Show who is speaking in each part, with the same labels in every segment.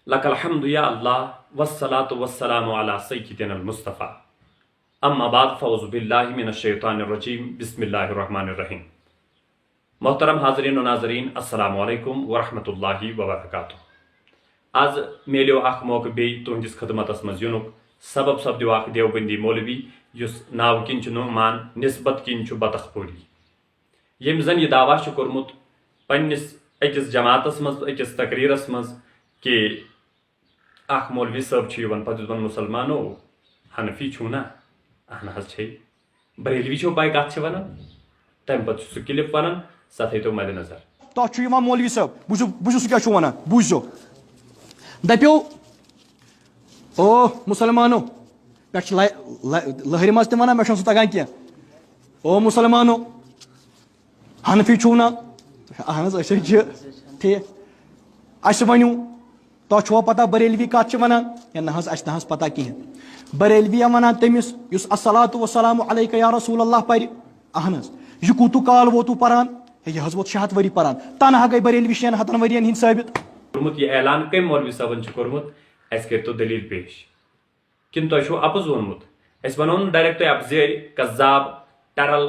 Speaker 1: لك الحمد يا الله والصلاة والسلام على سيدنا المصطفى اما بعد فاعوذ باللہ من الشیطان الرجیم بسم اللہ الرحمن الرحیم. محترم حاضرین و ناظرین السلام علیکم ورحمۃ اللہ وبرکاتہ. آز میلیو اخ موقع بی تہندس خدمتس مز ینک سبب سپدیو اخ دیوبندی مولوی یس ناو کن نعمان نسبت کن بطخ پوری یم زن یہ دعویٰ کورمت پنس اکس جماعتس مز اکس تقریرس مز کہ اخ مولوی صاحب پتہ مسلمانو حنفی چھو نا اہن حظ چھ بریلوی چھو پائی کت ونان تم پتہ سہ کلپ ونان سہ تھو مد نظر.
Speaker 2: تک مولوی صاحب بوزو سہ کیا ونان بوزو دپیو او مسلمانو پہ لہر مز تہ ونان مے سہ تگان کی او مسلمانو حنفی چھو نا اہن حظ ٹھیک اس ونیو تہ پتہ بریلوی کت ونان یا نہ اس نہ پتہ کہین بریلوی ونان تمس اس الصلاۃ والسلام علیک یا رسول اللہ پر اہن یہ کوتو کال ووتو پران یہ حض ووت 6 ہتھ وری پران تنہا گئی بریلوی 6 ہتن ورین ہند ثابت
Speaker 1: کورمت. یہ اعلان کم مولوی صاحبن کورمت اس کرتو دلیل پیش کن تہ چھو اپز وونمت اس ونو ڈائریکٹ اپزیر کذاب ٹرل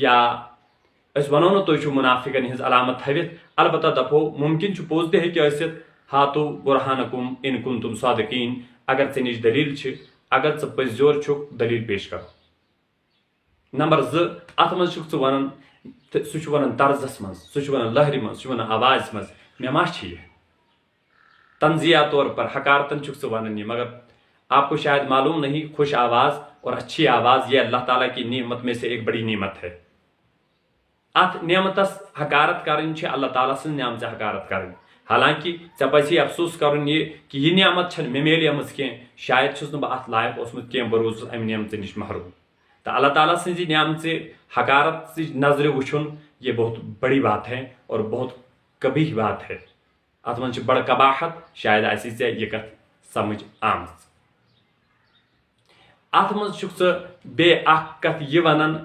Speaker 1: یا اس ونو نا تھی منافقن ہز علامت تھوت البتہ دپو ممکن پوز تہ ہیکہ ٲسِتھ ہاتو برہانکم ان کنتم صادقین اگر ژے نش دلیل اگر ژٕ پٔزیور چھُکھ دلیل پیش کر. نمبر 2 ات مز چھُکھ ژٕ ونان سُہ چھُ ونان طرزس مز سُہ چھُ ونان لہرِ مز سُہ چھُ ونان آواز مز مے ما چھ یہ تنزیہ طور پر حکارتن چھُکھ ژٕ ونان یہ مگر آپ کو شاید معلوم نہیں خوش آواز اور اچھی آواز یہ اللہ تعالیٰ کی نعمت میں سے ایک بڑی نعمت ہے. ات نعمتس حکارت کریں اللہ تعالیٰ سن نعمت حکارت کریں. حالانکہ ژے پزی افسوس کرن یہ کہ یہ نعمت چھ مے ملے کی شاید چھس بہ ات لائق اوسمت کی بہ روزس امہ نعمت نش محروم. تو اللہ تعالیٰ سن نعمت حکارت نظر وچھن یہ بہت بڑی بات ہے اور بہت قبیح بات ہے. ات من بڑ قباحت شاید آسی ژے یہ کت سمجھ آمت. ات من چھکھ ژٕ بیٚیہِ اکھ کتھ یہ ونان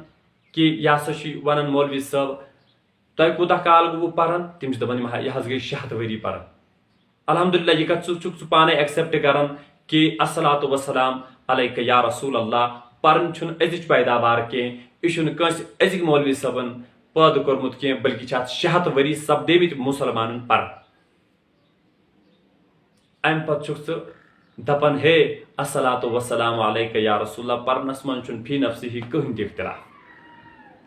Speaker 1: کہ یہ ہسا ونان مولوی صٲب تہ کوتاہ کال گو پران تمس دپان یہ حظ گئی 6 ہتھ وری پران. الحمدللہ یہ کت ژٕ پانے ایکسیپٹ کران کہ الصلاۃ والسلام علیک یا رسول اللہ پرن چھن ازچ پیداوار کی یہ کنس ازک مولوی صاحبن پید کورمت کی بلکہ ات 6 ہتھ وری سپدیمت مسلمانن پران. ام پتہ چھکھ ژٕ دپان ہے الصلاۃ والسلام علیک یا رسول اللہ پرنس من چھن فی نفسہ کہین تہ اختلاف.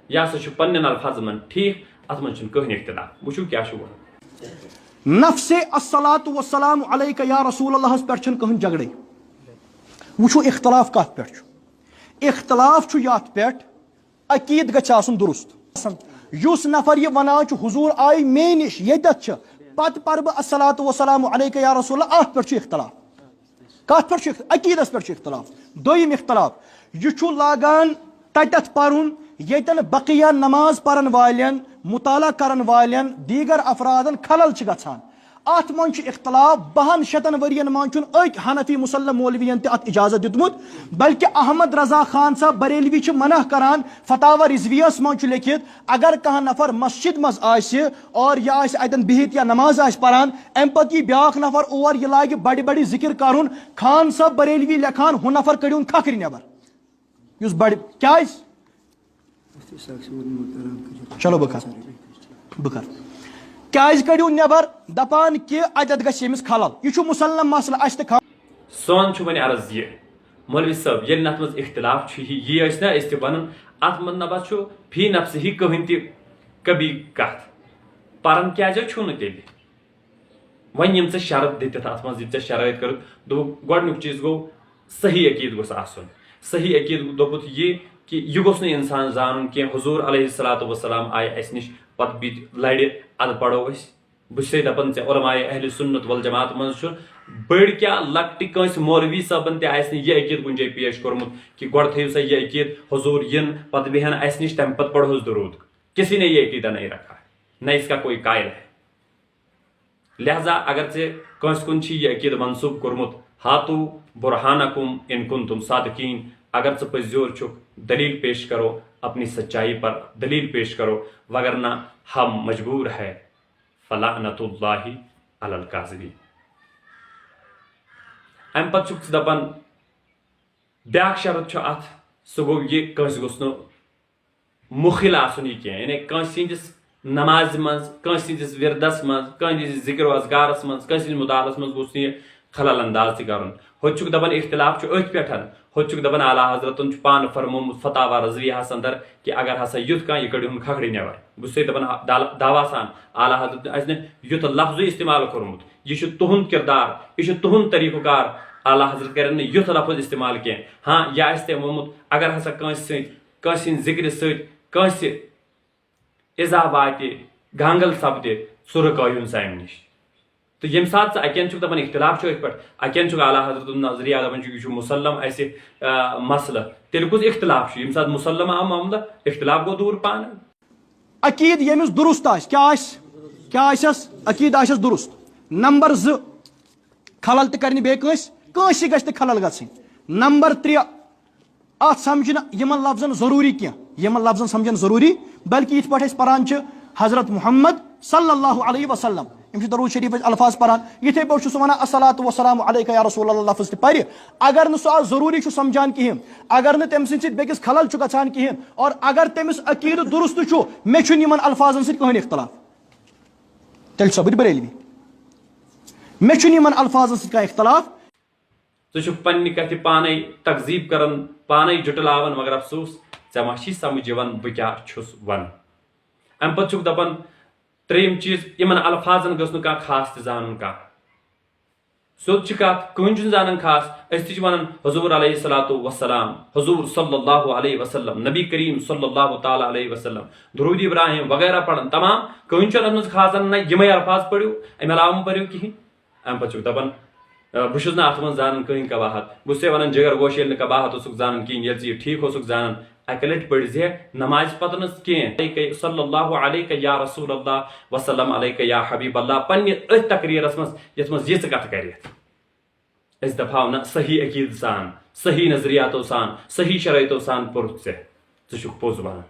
Speaker 1: یہ ہسا پنن الفاظ من ٹھیک ات من چھن کہین اختلاف. وچھو کیا
Speaker 2: نفس الصلاۃ والسلام علیک یا رسول اللہ پہ کہین جھگڑے. وچھو اختلاف کت پہ اختلاف یت پہ عقید گژھِ آسُن درست. یس نفر یہ ونان حضور آئی مے نش یتھ پتہ پر بہ الصلاۃ والسلام علیک یا رسول اللہ ات پہ اختلاف کت پہ عقیدس پہ اختلاف. دویم اختلاف یہ لاگان تتھ پرن یتن بقیہ نماز پرن والن مطالعہ کرن والن دیگر افرادن خلل گژھان. ات من اختلاف 62 ورین من اک حنفی مسلم مولوین تہ ات اجازت دیتمت بلکہ احمد رضا خان صاحب بریلوی منع کران فتاوی رضویس من لکھت اگر کھانا نفر مسجد مز اور یہ اتن بہت یا نماز پران ام پتہ یہ بیاکھ نفر اور یہ لاگہ بڑی بڑی ذکر کرن خان صاحب بریلوی لکھان ہو نفر کڑیون کھکھر نبر یس بڑ کیا چلو بکر کیاز کڑیو نبر دپان کہ اتت گژھِ ییٚمِس خلل. یہ چھُ مسلم مسئلہ اس تہ
Speaker 1: سون چھ ون عرض یہ مولوی صاحب یل ات مز اختلاف یہ نا اس تہ ونن ات من نبا چھ فی نفسہ کہین تہ کبھی کت پرن کیازِ چھو نہ تیلہِ ون یم ژے شرط دتھ ات مز ژے شرائط کر گۄڈنیُک چیز گو صحیح عقید گوٚژھ آسُن. صحیح عقید دوٚپُتھ یہ کہ یہ گوٚژھ نہٕ انسان زانُن کینٛہہ حضور علیہ الصلاۃ والسلام آیہِ اسہِ نش پتہ بیٖٹھ لڑِ اد پڑو اس بہٕ دپان ژےٚ علماء اہل سنت والجماعت من چھ بڑ کیا لکٹہِ کٲنٛسہِ مولوی صٲبن تہِ آسہِ نہٕ یہ عقید کُنہِ جایہِ پیش کوٚرمُت کہ گۄڈٕ تھٲیِو سا یہ عقید حضور ین پتہ بیہن اسہِ نش تمہِ پتہٕ پڑھوس درود. کسی نے یہ عقیدہ نہیں رکھا نہ اس کا کوئی قائل ہے. لہذا اگر ژےٚ کٲنٛسہِ کُن چھی یہ عقید منسوب کوٚرمُت ہاتو برہانکم ان کنتم صادقین اگر ژٕ پٔزیور چھُکھ دلیل پیش کرو اپنی سچائی پر دلیل پیش کرو وگرنہ ہم مجبور ہے فلعنت اللہ علی الکاذبین. ام پتہ چھُکھ ژٕ دپان بیاکھ شرط چھُ اتھ سُہ گوٚو یہِ کٲنٛسہِ گوٚژھ نہٕ مُخِل آسُن یہِ کینٛہہ یعنی کٲنٛسہِ ہٕنٛدِس نمازِ منٛز کٲنٛسہِ ہٕنٛدِس وِردس منٛز کٲنٛسہِ ہٕنٛدِس ذِکر و اذکارس منٛز کٲنٛسہِ ہٕنٛدِس مُطالعس منٛز گوٚژھ نہٕ یہِ خلل انداز تہِ کرُن ہوٚتہِ چھُکھ دپان اختلاف چھُ أتھۍ پٮ۪ٹھ ہوٚتہِ چھُکھ دپان اعلیٰ حضرتن چھُ پانہٕ فرمومُت فتاوا رضویہس اندر کہ اگر ہسا یُتھ کانٛہہ یہِ کٔڑۍہُن کھکھرِ نٮ۪بر بہٕ چھُس تۄہہِ دپان دعوا سان اعلیٰ حضرت آسہِ نہٕ یُتھ لفظٕے استعمال کوٚرمُت یہِ چھُ تُہُنٛد کردار یہِ چھُ تُہُنٛد طریٖقہٕ کار اعلیٰ حضرت کرن نہٕ یُتھ لفظ استعمال کینٛہہ ہاں یہِ آسہِ تٔمۍ ووٚنمُت اگر ہسا کٲنٛسہِ سۭتۍ کٲنٛسہِ ہٕنٛدِ ذِکرِ سۭتۍ کٲنٛسہِ اِزا واتہِ گانگل سپدِ سُہ رُکٲیُن سا امہِ نِش تہٕ ییٚمہِ ساتہٕ ژٕ اکین چھُکھ دپان اختلاف چھُ أتھۍ پٮ۪ٹھ اکین چھُکھ اعلیٰ حضرت نظریہ دپان چھُ یہِ چھُ مُسلم اسہِ مسلہٕ تیٚلہِ کُس اختلاف چھُ ییٚمہِ ساتہٕ مُسلم آو معاملہٕ اختلاف گوٚو دوٗر پانہٕ
Speaker 2: عقید ییٚمِس درست آسہِ کیٛاہ آسٮ۪س عقید آسٮ۪س درست نمبر 2 خلل تہِ کرنہِ بیٚیہِ کٲنٛسہِ گژھِ نہٕ خلل گژھٕنۍ نمبر 3 اتھ سمجھنہٕ یِمن لفظن ضروٗری کینٛہہ یِمن لفظن سمجھن ضروٗری بلکہِ یِتھ پٲٹھۍ أسۍ پران چھِ حضرت محمد صلی اللہ علیہ وسلم یِم چھِ درود شریف الفاظ پران یِتھے پٲٹھۍ چھُ سُہ ونان الصلاۃ والسلام علیکہ یا رسول اللہ لفظ تہِ پرِ اگر نہٕ سُہ اتھ ضروٗری چھُ سمجھان کِہینۍ اگر نہٕ تٔمۍ سٕنٛدِ سۭتۍ بیٚکِس خلل چھُ گژھان کِہینۍ اور اگر تٔمِس عقیدٕ درست چھُ مےٚ چھُنہٕ یِمن الفاظن سۭتۍ کٕہٕنۍ اختلاف تیٚلہِ چھُ سا بہٕ بریلوی مےٚ چھُنہٕ یِمن الفاظن سۭتۍ کانٛہہ اختلاف
Speaker 1: ژٕ چھُکھ پننہِ کتھِ پانے تقزیٖب کران پانے جُٹلاوان مگر افسوس ژےٚ ما چھی سمجھ یِوان بہٕ کیٛاہ چھُس ونان امہِ پتہٕ چھُکھ دپان ترٛیٚیِم چیٖز یِمن الفاظن گٔژھ نہٕ کانٛہہ خاص تہِ زانُن کانٛہہ سیوٚد چھِ کتھ کٕہٕنۍ چھُنہٕ زانان خاص أسۍ تہِ چھِ ونان حضور علیہ الصلاۃ والسلام حضور صلی اللہ علیہ وسلم نبی کریم صلی اللہ تعالیٰ علیہ وسلم درود ابراہیم وغیرہ پران تمام کٕہٕنۍ چھُنہٕ اتھ منٛز خاص نہ یِمے الفاظ پٔرِو امہِ علاوٕ مہ پٔرِو کِہینۍ امہِ پتہٕ چھُکھ دپان بہٕ چھُس نہٕ اتھ منٛز زانان کٕہٕنۍ کباہت بہٕ چھُس ژےٚ ونان جگر گوش ییٚلہِ نہٕ کباہت اوسُکھ زانان کِہینۍ ییٚلہِ ژٕ یہِ ٹھیٖک اوسُکھ زانان اکہِ لٹہِ پٔرۍ زِ نمازِ پتہٕ نہٕ کینٛہہ صلی اللہ علیکہ یا رسول اللہ وسلم علیکہ یا حبیب اللہ پننہِ أتھۍ تقریٖرس منٛز یتھ منٛز یِژھ کتھ کرِتھ أسۍ دپہاو نہ صحیح عقیدٕ سان صحیح نظریاتو سان صحیح شرٲیطو سان پوٚرُتھ ژٕ چھُکھ پوٚز ونان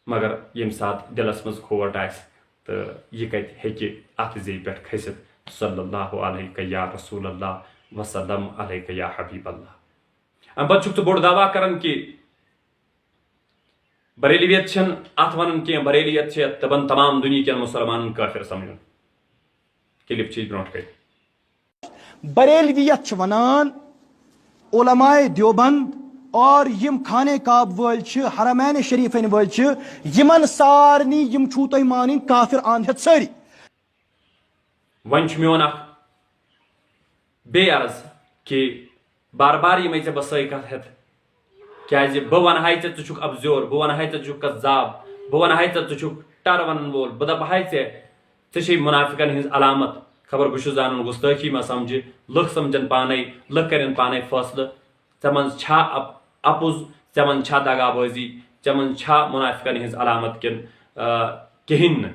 Speaker 1: مگر ییٚمہِ ساتہٕ دلس منٛز کھوٹ آسہِ تہٕ یہِ کتہِ ہیٚکہِ اتھ زیٚیہِ پٮ۪ٹھ کھٔسِتھ صلی اللہ علیکہ یا رسول اللہ وسلم علیکہ یا حبیب اللہ امہِ پتہٕ چھُکھ ژٕ بوٚڑ دعوا کران کہ بریلویت چھنہٕ اتھ ونان کینٛہہ بریلویت چھِ دپان تمام دُنیا کٮ۪ن مُسلمانن کٲفِر سمجھُن کلپ چھِ برونٛٹھ کٔرِتھ
Speaker 2: بریلویت چھِ ونان علماء دیوبند اور یم خانہ کعب وٲلۍ چھِ حرمین شریفن وٲلۍ چھِ یمن سارنٕے یِم چھُو تۄہہِ مانٕنۍ کافر اند ہٮ۪تھ سٲری
Speaker 1: وۄنۍ چھُ میون اکھ بیٚیہِ عرض کہ بار بار یِمے ژےٚ بسٲے کتھ ہٮ۪تھ کیٛازِ بہٕ ونہاے ژےٚ ژٕ چھُکھ ابزور بہٕ ونہاے ژےٚ ژٕ چھُکھ قذاب بہٕ ونہاے ژےٚ ژٕ چھُکھ ٹر ونن وول بہٕ دپہاے ژےٚ چھے منافقن ہٕنٛز علامت خبر بہٕ چھُس زانان گُستٲخی ما سمجھِ لُکھ سمجھن پانے لُکھ کرن پانے فٲصلہٕ ژےٚ منٛز چھا اپُز ژےٚ منٛز چھا دغا بٲزی ژےٚ منٛز چھا منافقن ہٕنٛز علامت کِنہٕ کِہینۍ نہٕ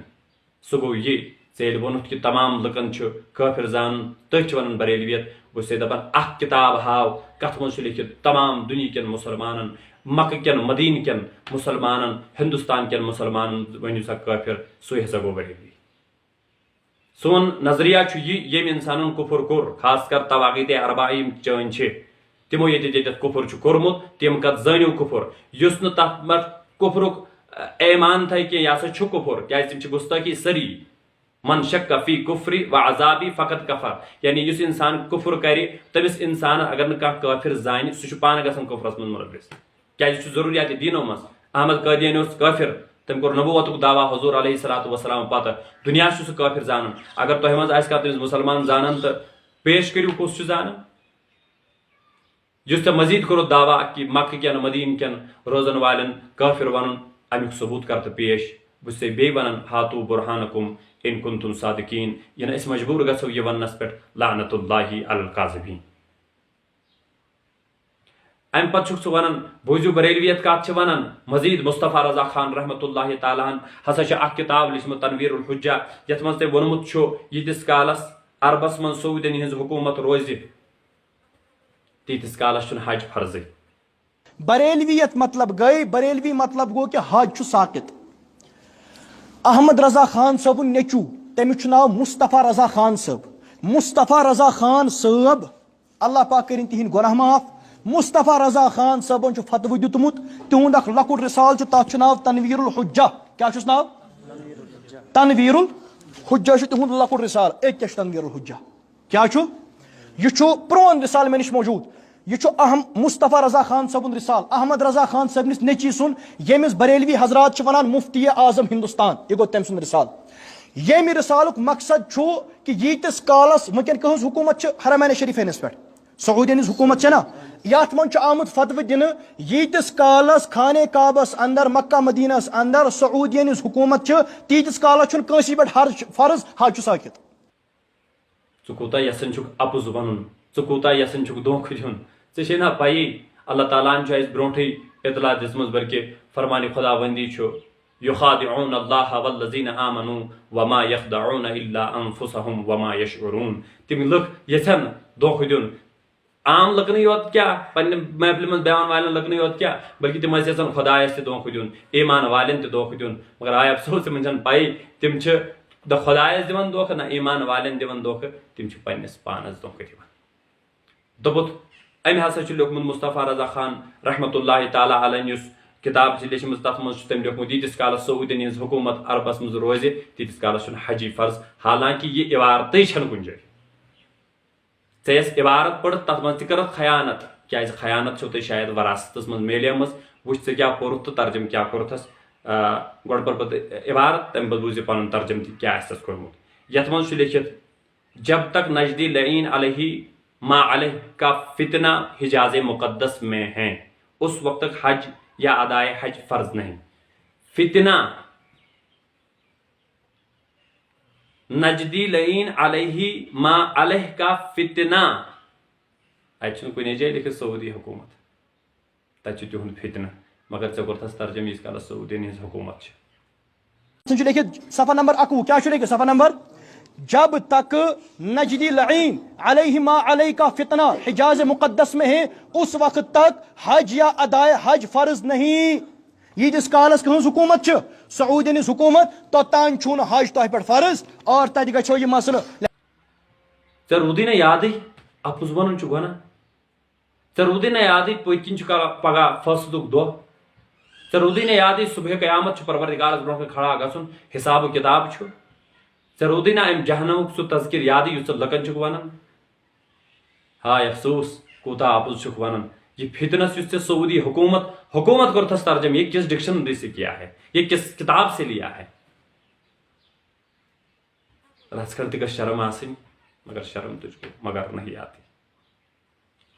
Speaker 1: سُہ گوٚو یہِ ژےٚ ییٚلہِ ووٚنُتھ کہ تمام لُکن چھُ کٲفر زانُن تٔتھۍ چھِ ونان بریلویت بہٕ چھُسے دپان اکھ کِتاب ہاو کتھ منٛز چھُ لیکھِتھ تمام دُنیا کٮ۪ن مُسلمانن مکہٕ کٮ۪ن مدیٖنہٕ کٮ۪ن مُسلمانن ہندوستان کٮ۪ن مُسلمانن ؤنِو سا کٲفر سُے ہسا گوٚو بریلوی سون نظریہ چھُ یہِ ییٚمۍ انسانن کُفُر کوٚر خاص کر تواغیٖت اربعہ یِم چٲنۍ چھِ تِمو ییٚتٮ۪تھ کُفُر چھُ کوٚرمُت تِم کتھ زٲنِو کُفُر یُس نہٕ تتھ منٛز کُفرُک ایمان تھایہِ کینٛہہ یہِ ہسا چھُ کُفُر کیٛازِ تِم چھِ گُستٲخی سٲری من شک فی کفری و عذابی فقط کفر یعنی یُس انسان کُفُر کرِ تٔمِس انسان اگر نہٕ کانٛہہ کٲفر زانہِ سُہ چھُ پانہٕ گژھان کُفرس منٛز مُلوث کیٛازِ یہِ چھُ ضروٗریات دیٖنو منٛز احمد قٲدیانی اوس کٲفر تٔمۍ کوٚر نبوتُک دعوا حضور علیہ الصلاۃ والسلام پتہٕ دُنیا چھُ سُہ کٲفر زانان اگر تۄہہِ منٛز آسہِ کانٛہہ تٔمِس مُسلمان زانان تہٕ پیش کٔرِو کُس چھُ زانان یُس ژےٚ مزیٖد کوٚرُتھ دعوا کہ مکہٕ کٮ۪ن مدیٖنہٕ کٮ۪ن روزن والٮ۪ن کٲفر ونُن امیُک ثبوٗت کر تہٕ پیش بہٕ چھُسے بیٚیہِ ونان ہاتوٗ برہانکُم ان کنتم صادقین یعنی أسۍ مجبوٗر گژھو یہِ وننس پٮ۪ٹھ لعنت اللہ علی الکاذبین امہِ پتہٕ چھُکھ ژٕ ونان بوٗزِو بریلویت کتھ چھِ ونان مزیٖد مصطفیٰ رضا خان رحمۃ اللہ تعالیٰ ہن ہسا چھِ اکھ کِتاب لیٖچھمٕژ تنویر الحجہ یتھ منٛز تٔمۍ ووٚنمُت چھُ ییٖتِس کالس عربس منٛز سعوٗدین ہٕنٛز حکوٗمت روزِ تیٖتِس کالس چھُنہٕ حج فرضٕے
Speaker 2: بریلویت مطلب گٔے بریلوی مطلب گوٚو کہ حج چھُ ساقط احمد رضا خان صٲبُن نیٚچوٗ تٔمِس چھُ ناو مصطفیٰ رضا خان صٲب مصطفیٰ رضا خان صٲب اللہ پاک کرن تہند گناہ معاف مصطفیٰ رضا خان صٲبن فتوی دیُتمُت تہند اکھ لۄکُٹ رسال چھُ تتھ چھُ ناو تنویر الحجہ کیاہ چھُس ناو تنویر الحجہ چھُ تہند لۄکُٹ رسال أتۍ چھُ تنویر الحجہ کیاہ چھُ یہ چھُ پرون رسال مےٚ نِش موجود یہ چھُ مصطفیٰ رضا خان صٲبُن رسال احمد رضا خان صٲبنِس نیٚچی سُنٛد ییٚمِس بریلوی حضرات چھِ ونان مفتی اعظم ہندوستان یہ گوٚو تٔمۍ سُنٛد رسال ییٚمہِ رسالُک مقصد چھُ کہ ییٖتِس کالس وٕنکٮ۪ن کٕہٕنٛز حکوٗمت چھِ حرمین شریفینس پٮ۪ٹھ سعوٗدین ہٕنٛز حکوٗمت چھےٚ نا یتھ منٛز چھُ آمُت فتوٕ دِنہٕ ییٖتِس کالس خانے کعبس اندر مکہ مدینس اندر سعوٗدین ہٕنٛز حکوٗمت چھِ تیٖتِس کالس چھُنہٕ کٲنٛسہِ پٮ۪ٹھ فرض حج چھُ ساکِت
Speaker 1: ژٕ کوٗتاہ یژھان چھُکھ اپُز ونُن ژٕ کوٗتاہ یژھان چھُکھ دھوکہٕ دیُن ژےٚ چھے نا پایی اللہ تعالیٰ ہن چھُ اَسہِ برونٛٹھٕے اطلاع دِژمٕژ بلکہِ فرمانہِ خدا بندی چھُ یُخادعون اللہ والذین آمنوا وما یخدعون الا انفسهم وما یشعرون تِم لُکھ یژھن دھوکہٕ دیُن عام لُکنٕے یوت کیٛاہ پننہِ محفلہِ منٛز بیٚہوان والٮ۪ن لُکنٕے یوت کیٛاہ بلکہِ تِم ٲسۍ یژھان خدایس تہِ دھوکہٕ دیُن ایمان والٮ۪ن تہِ دھوکہٕ دیُن مگر آے افسوس تِمن چھنہٕ پایی تِم چھِ نہ خدایس دِوان دھوکہٕ نہ ایمان والٮ۪ن دِوان دھوکہٕ تِم چھِ پننِس پانس دھوکہٕ دِوان دوٚپُتھ أمۍ ہسا چھُ لیوکھمُت مصطفیٰ رضا خان رحمتہ اللہ تعالیٰ علیہ یُس کتاب چھِ لیچھمٕژ تتھ منٛز چھُ تٔمۍ لیوکھمُت ییٖتِس کالس سعوٗدین ہٕنٛز حکوٗمت عربس منٛز روزِ تیٖتِس کالس چھُنہٕ حجی فرض حالانکہِ یہِ عبارتٕے چھنہٕ کُنہِ جایہِ ژےٚ یۄس عبارت پٔرٕتھ تتھ منٛز تہِ کٔرٕتھ خیانت کیازِ خیانت چھو تۄہہِ شاید وراثتس منٛز میلیمٕژ وٕچھ ژےٚ کیٛاہ پوٚرُتھ تہٕ ترجم کیٛاہ کوٚرُتھس گۄڈٕ پٔر پتہٕ عبارت تمہِ پتہٕ بوٗزِ پنُن ترجم تہِ کیٛاہ آسہِ تس کوٚرمُت یتھ منٛز چھُ لیکھِتھ جب تک نجدی لعین علیہ ما علیہ کا فتنہ حجاز مقدس میں ہیں اس وقت تک حج یا ادائے حج فرض نہیں فتنہ نجدی لعین علیہ ما علیہ کا فتنہ اتہِ چھُنہٕ کُنے جایہِ لیکھِتھ سعوٗدی حکوٗمت تتہِ چھُ تِہُنٛد فتنہ مگر ژےٚ کوٚرتھس ترجم ییٖتِس کالس سعوٗدین ہٕنٛز حکوٗمت چھِ
Speaker 2: چھُ لیکھِتھ صفحہ نمبر 21 کیاہ چھُ لیکھِتھ صفحہ نمبر جب تک نجدی لعین علیہ ما علیہ کا فتنہ حجاز مقدس میں ہے اس وقت تک حج یا ادائے حج فرض نہیں ییٖتِس کالس کٕہٕنٛز حکوٗمت چھِ سعوٗدین ہٕنٛز حکوٗمت توٚتام چھُنہٕ حج تۄہہِ پٮ۪ٹھ فرض اور تتہِ گژھو یہِ مسلہٕ
Speaker 1: ژےٚ روٗدٕے نہ یادٕے اپُز ونُن چھُ گۄناہ ژےٚ روٗدٕے نہ یادٕے پٔتۍ کِنۍ چھُ پگہہ فٲصلُک دۄہ ژےٚ روٗدٕے نہ یادٕے صبحِ قیامت چھُ پروردگارس برونٛہہ کُن کھڑا گژھُن حساب و کِتاب چھُ ژےٚ روٗدٕے نہ امہِ جہنمُک سُہ تذکر یادٕے یُس ژٕ لُکن چھُکھ ونان ہاے افسوس کوٗتاہ اپُز چھُکھ ونان یہ فتنس یُس ژےٚ سعوٗدی حکوٗمت کوٚرتھس ترجم یہ کس ڈکشنری سے کیا ہے یہ کس کتاب سے لیا ہے رژھ کھنڈ تہِ گژھِ شرم آسٕنۍ مگر شرم تُجھ کو مگر نہیں آتی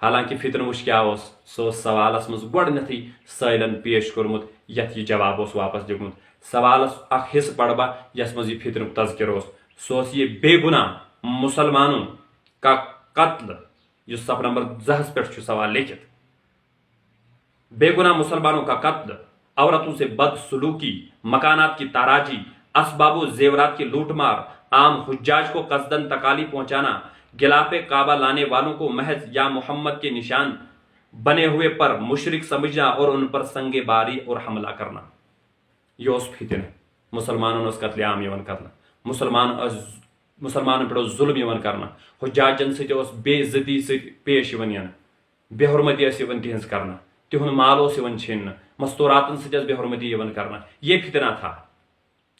Speaker 1: حالانکہِ فتنہٕ وٕچھ کیٛاہ اوس سُہ اوس سوالس منٛز گۄڈنیتھٕے سٲیلن پیش کوٚرمُت یتھ یہِ جواب اوس واپس دیُتمُت سوالس اکھ حصہٕ پرٕ بہٕ یس منٛز یہِ فتنُک تذکر اوس سُہ اوس یہِ بے گناہ مسلمانوں کا قتل یُس صفحہ نمبر 2 پٮ۪ٹھ چھُ سوال لیکھِتھ بے گناہ مسلمانوں کا قتل عورتوں سے بد سلوکی مکانات کی تاراجی اسباب و زیورات کی لوٹ مار عام حجاج کو قصدن تکالیف پہنچانا غلاف کعبہ لانے والوں کو محض یا محمد کے نشان بنے ہوئے پر مشرک سمجھنا اور ان پر سنگ باری اور حملہ کرنا یہ اوس فتنہ مسلمانن اوس قتل عام یوان کرنا مسلمانن پٮ۪ٹھ اوس ظلم یوان کرنا حجاجن سۭتۍ اوس بے عزتی سۭتۍ پیش یوان ینہٕ بے حرمتی ٲس یوان تِہنٛز کرنہٕ تِہُنٛد مال اوس یوان چھیننہٕ مستوراتن سۭتۍ ٲس بے حرمتی یوان کرنہٕ یہ فتنہ تھا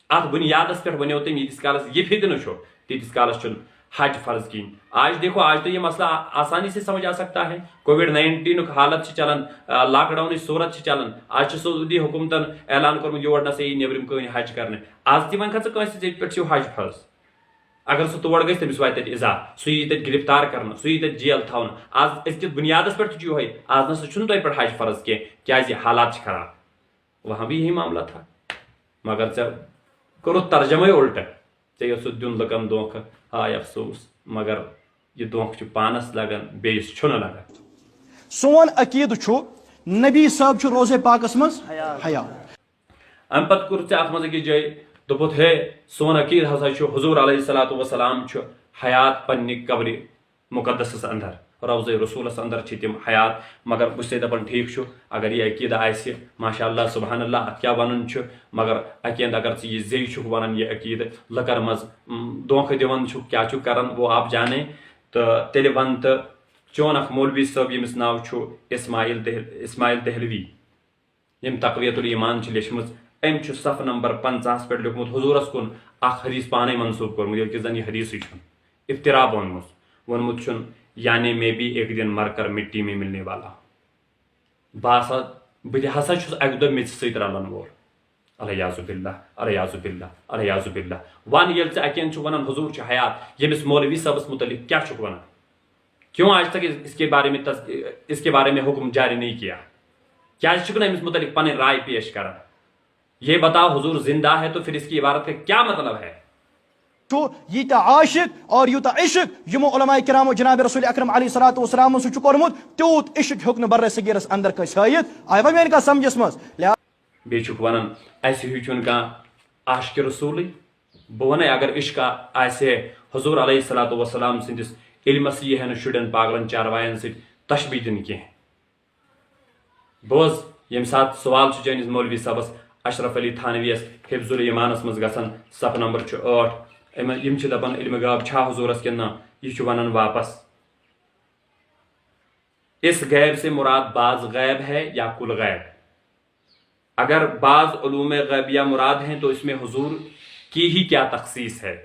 Speaker 1: اتھ بنیادس پٮ۪ٹھ ونیو تٔمۍ ییٖتِس کالس یہ فتنہ چھُ تیٖتِس کالس چھُنہٕ حج فرض کہین آج دیکھو آج تو یہ مسئلہ آسانی سے سمجھ آ سکتا ہے کووڈ-19 حالت چلان لاک ڈاؤن صورت چلان آج سعودی حکومتن اعلان کورمُت یور نسا یی نیبرِم کٕہٕنۍ حج کرنہِ آز تہِ ونکھا ژٕ کٲنٛسہِ ژےٚ پٮ۪ٹھ چھُ حج فرض اگر سُہ تور گژھِ تٔمِس واتہِ تتہِ اِزا سُہ یی تتہِ گرفتار کرنہٕ سُہ یی تتہِ جیل تھاونہٕ آز أزکِس بُنیادس پٮ۪ٹھ تہِ چھُ یِہوے آز نسا چھُنہٕ تۄہہِ پٮ۪ٹھ حج فرض کینٛہہ کیازِ حالات چھِ خراب وہاں بھی یہی معاملہ تھا مگر ژےٚ کوٚرُتھ ترجمے الٹہٕ ژےٚ یوژھُتھ دیُن لُکن دھوکہٕ ہاے افسوس مگر یہ دھوکہٕ چھُ پانس لگان بیٚیِس چھُنہٕ لگان
Speaker 2: سون عقیدٕ چھُ نبی صٲب چھُ روزے پاکس منٛز حیا
Speaker 1: امہِ پتہٕ کوٚر ژےٚ اتھ منٛز أکِس جایہِ دوٚپُتھ ہے سون عقیٖد ہسا چھُ حضوٗر علیہ الصلوۃ والسلام چھُ حیات پننہِ قبرِ مُقدسس اندر روضے رسوٗلس اندر چھِ تِم حیات مگر بہٕ چھُس تۄہہِ دپان ٹھیٖک چھُ اگر یہِ عقیٖدٕ آسہِ ماشاء اللہ سبحان اللہ اتھ کیٛاہ ونُن چھُ مگر اکہِ اندٕ اگر ژٕ یہِ زیٚیہِ چھُکھ ونان یہِ عقیٖدٕ لُکن منٛز دھوکہٕ دِوان چھُکھ کیٛاہ چھُکھ کران وہ آپ جانے تہٕ تیٚلہِ ون تہٕ چون اخ مولوی صٲب ییٚمِس ناو چھُ اسماعیل دہلوی یم تقویت الایمان چھ لیچھمٕژ أمۍ چھُ صفحہ نمبر 50 پٮ۪ٹھ لیوکھمُت حضوٗرس کُن اکھ حدیث پانے منسوٗب کوٚرمُت ییٚلہِ کہِ زن یہِ حدیثٕے چھُنہٕ افترا ووٚنمُت چھُن یعنی میں بھی ایک دن مر کر مٹی میں ملنے والا بہٕ ہسا چھُس اکہِ دۄہ میٚژِ سۭتۍ رلن وول الیاذ باللہ الیاذ باللہ الیاذ باللہ ون ییٚلہِ ژٕ اکین چھُ ونان حضوٗر چھُ حیات ییٚمِس مولوی صٲبس متعلق کیٛاہ چھُکھ ونان کیوں آج تک اس کے بارے میں حکم جاری نہیں کیا کیٛازِ چھُکھ نہٕ أمِس متعلق پنٕنۍ رائے پیش کران یہ بتاؤ حضور زندہ ہے تو پھر اس کی عبارت کا کیا مطلب ہے
Speaker 2: ییٖتیٛاہ عاشق اور یوٗتاہ عشق یِمو علماء کرامو جناب رسول اکرم علیہ الصلوۃ والسلام سُہ چھُ کوٚرمُت تیوٗت عشق ہیوٚک نہٕ برِ صغیٖرس اندر کٲنٛسہِ ہٲیِتھ آیہِ وۄنۍ میانہِ کتھ سمجھس منٛز
Speaker 1: بیٚیہِ چھُکھ ونان اسہِ ہیوٗ چھُنہٕ کانٛہہ عاشقِ رسوٗلٕے بہٕ ونے اگر عشق آسہِ ہے حضور علیہ الصلوۃ والسلام سٕنٛدِس علمس یی ہے نہٕ شُرٮ۪ن پاگلن چاروایَن سۭتۍ تشبیہ دِنہٕ کینٛہہ بوز ییٚمہِ ساتہٕ سوال چھُ چٲنِس مولوی صٲبس اشرف علی تھانویس حفظ الایمانس منٛز گژھان صفحہ نمبر چھُ 8 یم چھِ دپان علمِ غٲب چھا حضورس کِنہٕ نہ یہِ چھُ ونان واپس اس غیب سے مراد بعض غیب ہے یا کل غیب اگر بعض علوم غیبیہ مراد ہیں تو اس میں حضور کی ہی کیا تخصیص ہے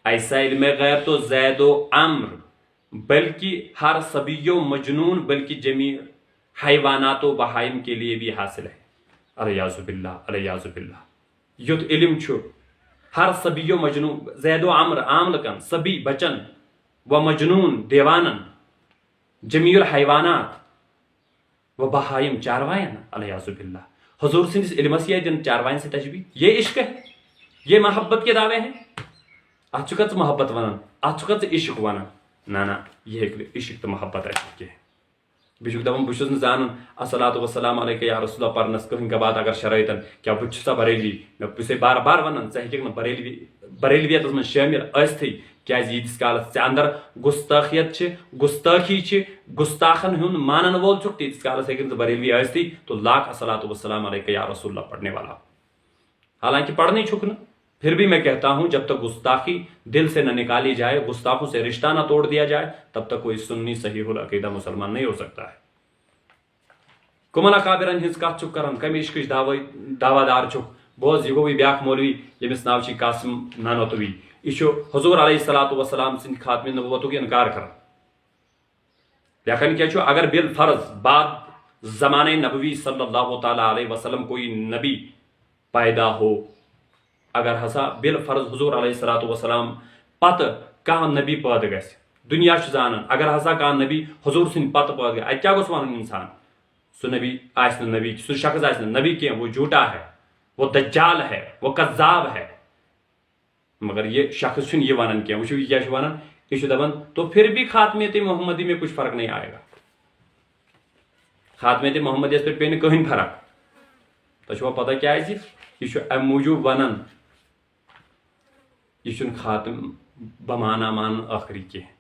Speaker 1: ایسا علم غیب تو زید و عمر بلکہ ہر صبی و مجنون بلکہ جمیع حیوانات و بہائم کے لیے بھی حاصل ہے الیاذ باللہ الیاذ باللہ یُتھ علم چھُ ہر صبی و مجنون زید و عمر عام لکن صبی بچن و مجنون دیوانن جمیع الحیوانات و بہائم چاروائن الیاذ باللہ حضور سندس علمس یہ دن چاروائن سے تشبیہ یہ عشق ہے یہ محبت کے دعوے ہیں اتھ چھُکھا ژٕ محبت ونان اتھ چھُکھا ژٕ عشق ونان نہ یہ ہیٚکہِ نہٕ عشق تہٕ محبت ٲسِتھ کینٛہہ بیٚیہِ چھُکھ دپان بہٕ چھُس نہٕ زانان الصلاۃ والسلام علیکہ یا رسول اللہ پرنس کٕہٕنۍ کا بات اگر شرٲیطن کیٛاہ بہٕ چھُسا بریلوی مےٚ چھُسے بار بار ونان ژٕ ہیٚککھ نہٕ بریلویتس منٛز شٲمِل ٲسۍتھٕے کیٛازِ ییٖتِس کالس ژےٚ اندر گُستٲخیت چھِ گُستٲخی چھِ گُستاخن ہُنٛد مانن وول چھُکھ تیٖتِس کالس ہیٚککھ نہٕ ژٕ بریلوی ٲسۍتھٕے تو لاکھ الصلاۃ والسلام علیکہ یا رسول اللہ پڑھنے والا حالانکہ پڑھنے چھُکھ نہٕ پھر بھی میں کہتا ہوں جب تک گستاخی دل سے نہ نکالی جائے گستاخوں سے رشتہ نہ توڑ دیا جائے تب تک کوئی سنی صحیح العقیدہ مسلمان نہیں ہو سکتا ہے کمن اکابرن ہنز کتھ چھُکھ کران کمہِ عشقٕچ دعویٰ دار چھُکھ بوز یہِ گوٚوٕے بیاکھ مولوی ییٚمِس ناو چھُ قاسم نانوتوی یہِ چھُ حضور علیہ الصلوۃ والسلام سٕنٛدِ خاتمِ نبوتُک انکار کران لیکن کیا چھُ اگر بالفرض بعد زمانہ نبوی صلی اللہ تعالیٰ علیہ وسلم کوئی نبی پیدا ہو اگر ہسا بالفرض حضور علیہ الصلوۃ والسلام پتہٕ کانٛہہ نبی پٲدٕ گژھِ دُنیا چھُ زانان اگر ہسا کانٛہہ نبی حضور سٕنٛدِ پتہٕ پٲدٕ گژھِ اتہِ کیٛاہ گوٚژھ ونُن انسان سُہ نبی آسہِ نہٕ نبی سُہ شخص آسہِ نہٕ نبی کینٛہہ وہ جھوٹا ہے وہ دجال ہے وہ کذاب ہے مگر یہ شخص چھُنہٕ یہِ ونان کینٛہہ وٕچھِو یہِ کیٛاہ چھُ ونان یہِ چھُ دپان تو پھر بھی خاتمیت محمدی میں کچھ فرق نہیں آئے گا خاتمیت محمدیس پٮ۪ٹھ پیٚیہِ نہٕ کٕہٕنۍ فرق تۄہہِ چھُوا پتہ کیٛازِ یہِ چھُ امہِ موٗجوٗب ونان یہ چھُنہٕ خاتم بمانا مان ٲخری کینٛہہ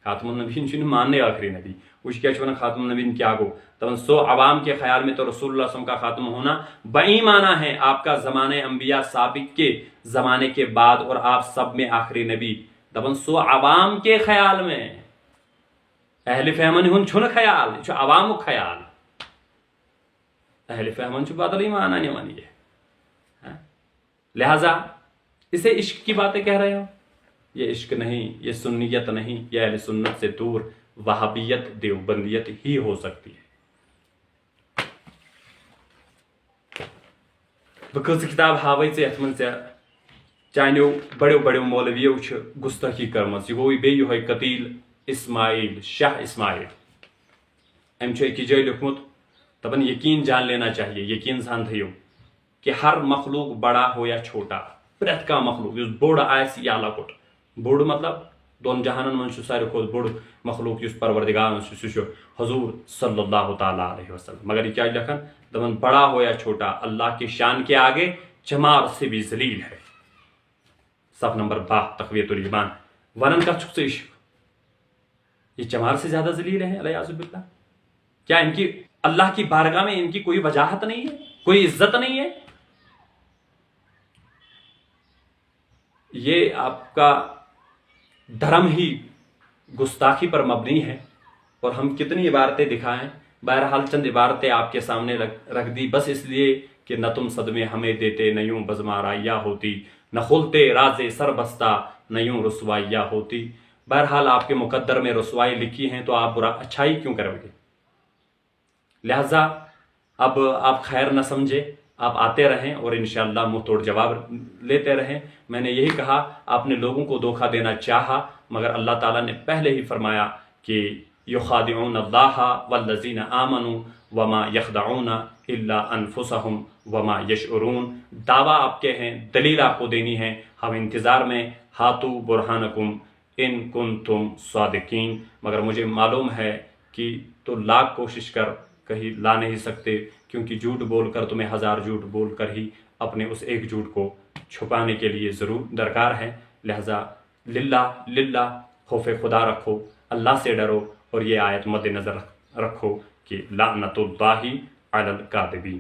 Speaker 1: خاتم النبیین چھُنہٕ ماننے ٲخری نبی وٕچھ کیٛاہ چھُ ونان خاتم النبیین کیا گو دپان سو عوام کے خیال میں تو رسول اللہ صلی اللہ علیہ وسلم کا خاتم ہونا بعی معنی ہے آپ کا زمانہ انبیاء سابق کے زمانے کے بعد اور آپ سب میں آخری نبی دپان سو عوام کے خیال میں اہل فہمن ہُنٛد چھُنہٕ خیال یہِ چھُ عوامُک خیال اہل فہمن چھُ بدلٕے معنی نِوان یہِ لہذا اسے عشق کی باتیں کہہ رہے ہو یہ عشق نہیں یہ سنیت نہیں یہ اہل سنت سے دور وہابیت دیوبندیت ہی ہو سکتی ہے بہٕ کۭژٕ کِتاب ہاوے ژےٚ یتھ منٛز ژےٚ چانیو بڑیو بڑیو مولویو چھِ گُستٲخی کٔرمٕژ یہِ گوٚوٕے بیٚیہِ یِہوے قتیل اسماعیل شاہ اسماعیل أمۍ چھُ أکِس جایہِ لیوٚکھمُت دپان یقین جان لینا چاہیے یقین سان تھٲیِو کہ ہر مخلوق بڑا ہو یا چھوٹا پرٛٮ۪تھ کانٛہہ مخلوق یُس بوٚڑ آسہِ یا لۄکُٹ بوٚڑ مطلب دۄن جہانن منٛز چھُ ساروی کھۄتہٕ بوٚڑ مخلوق یُس پروردگارن چھُ سُہ چھُ حضور صلی اللہ تعالیٰ علیہ وسلم مگر یہ کیا لیکھان دپان بڑا ہو یا چھوٹا اللہ کے شان کے آگے چمار سے بھی ذلیل ہے صف نمبر 12 تقویت الایمان ونان کتھ چھُکھ ژٕ عشق یہ چمار سے زیادہ ذلیل ہے الیاذ باللہ کیا ان کی اللہ کی بارگاہ میں ان کی کوئی وجاہت نہیں ہے کوئی عزت نہیں ہے یہ آپ کا دھرم ہی گستاخی پر مبنی ہے اور ہم کتنی عبارتیں دکھائیں. بہرحال چند عبارتیں آپ کے سامنے رکھ دی بس اس لیے کہ نہ تم صدمے ہمیں دیتے نہ یوں بزمارائیاں ہوتی، نہ کھلتے راز سر بستہ نہ یوں رسوائیاں ہوتی. بہرحال آپ کے مقدر میں رسوائی لکھی ہیں تو آپ اچھائی کیوں کرو گے؟ لہٰذا اب آپ خیر نہ سمجھے، آپ آتے رہیں اور انشاءاللہ منہ توڑ جواب لیتے رہیں. میں نے یہی کہا، آپ نے لوگوں کو دھوکہ دینا چاہا مگر اللہ تعالیٰ نے پہلے ہی فرمایا کہ یخادعون اللہ والذین آمنوا وما یخدعون الا انفسهم وما یشعرون. دعویٰ آپ کے ہیں، دلیل آپ کو دینی ہے، ہم انتظار میں. ہاتو برہانکم ان کنتم صادقین. مگر مجھے معلوم ہے کہ تو لاکھ کوشش کر کہیں لا نہیں سکتے، کیونکہ جھوٹ بول کر تمہیں ہزار جھوٹ بول کر ہی اپنے اس ایک جھوٹ کو چھپانے کے لیے ضرور درکار ہے. لہذا للہ خوف خدا رکھو، اللہ سے ڈرو اور یہ آیت مد نظر رکھو کہ لعنت اللہ علی الکاذبین.